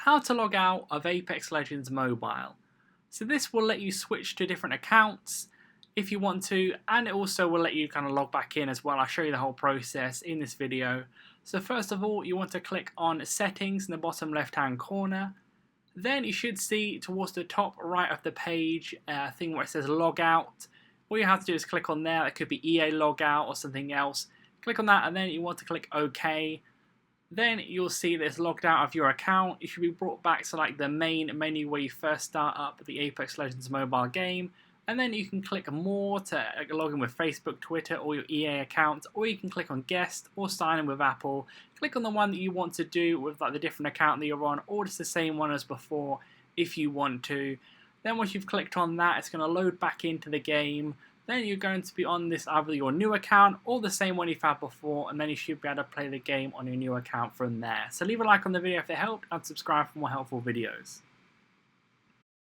how to log out of Apex Legends Mobile. So this will let you switch to different accounts if you want to, and it also will let you kind of log back in as well. I'll show you the whole process in this video. So first of all, you want to click on settings in the bottom left hand corner. Then you should see towards the top right of the page a thing where it says logout. All you have to do is click on there. That could be EA logout or something else. Click on that and then you want to click OK. Then you'll see that it's logged out of your account. You should be brought back to like the main menu where you first start up the Apex Legends mobile game. And then you can click more to log in with Facebook, Twitter, or your EA account, or you can click on guest or sign in with Apple. Click on the one that you want to do with like the different account that you're on, or just the same one as before if you want to. Then once you've clicked on that, it's going to load back into the game. Then you're going to be on this either your new account or the same one you've had before, and then you should be able to play the game on your new account from there. So leave a like on the video if it helped, and subscribe for more helpful videos.